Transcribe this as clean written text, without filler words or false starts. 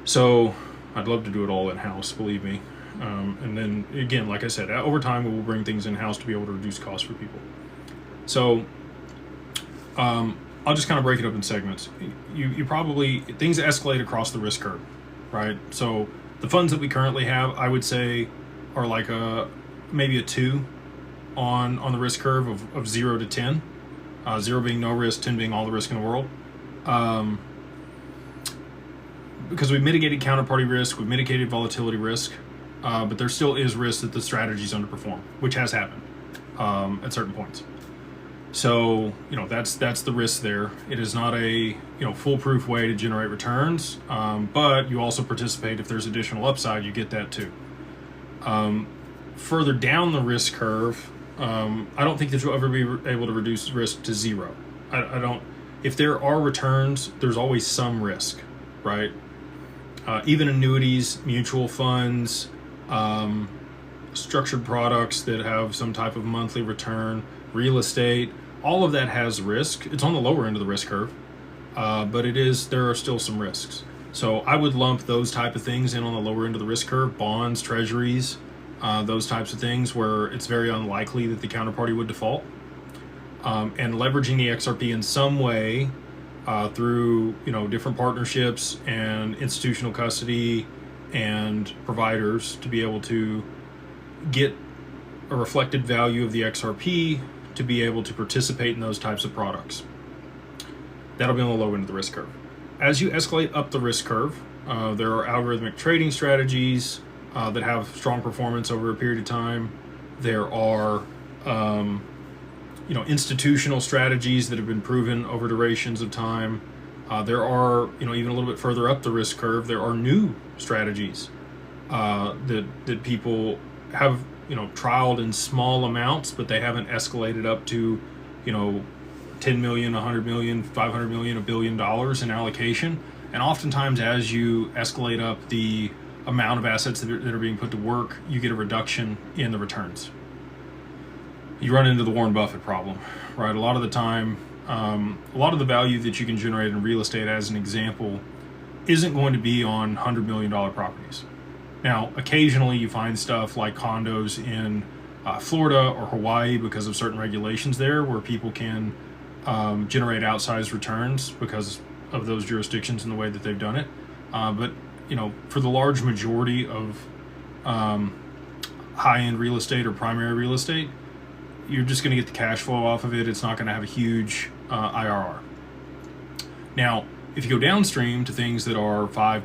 So I'd love to do it all in-house, believe me. And then again, like I said, over time we will bring things in-house to be able to reduce costs for people. So I'll just kind of break it up in segments. You probably, things escalate across the risk curve, right? So the funds that we currently have, I would say, are like maybe a 2 on the risk curve of 0 to 10. 0 being no risk, 10 being all the risk in the world. Because we've mitigated counterparty risk, we've mitigated volatility risk, but there still is risk that the strategies underperform, which has happened at certain points. So that's the risk there. It is not a foolproof way to generate returns, but you also participate if there's additional upside. You get that too. Further down the risk curve, I don't think that you'll ever be able to reduce risk to 0. I don't. If there are returns, there's always some risk, right? Even annuities, mutual funds, structured products that have some type of monthly return, real estate, all of that has risk. It's on the lower end of the risk curve, but there are still some risks. So I would lump those type of things in on the lower end of the risk curve: bonds, treasuries, those types of things where it's very unlikely that the counterparty would default. And leveraging the XRP in some way through different partnerships and institutional custody and providers to be able to get a reflected value of the XRP to be able to participate in those types of products. That'll be on the low end of the risk curve. As you escalate up the risk curve, there are algorithmic trading strategies that have strong performance over a period of time. There are institutional strategies that have been proven over durations of time. There are, even a little bit further up the risk curve, there are new strategies that people have, trialed in small amounts, but they haven't escalated up to, 10 million, 100 million, 500 million, $1 billion in allocation. And oftentimes, as you escalate up the amount of assets that are being put to work, you get a reduction in the returns. You run into the Warren Buffett problem, right? A lot of the time, a lot of the value that you can generate in real estate, as an example, isn't going to be on $100 million properties. Now, occasionally you find stuff like condos in Florida or Hawaii because of certain regulations there where people can generate outsized returns because of those jurisdictions and the way that they've done it. But for the large majority of high-end real estate or primary real estate, you're just going to get the cash flow off of it. It's not going to have a huge IRR. Now, if you go downstream to things that are 5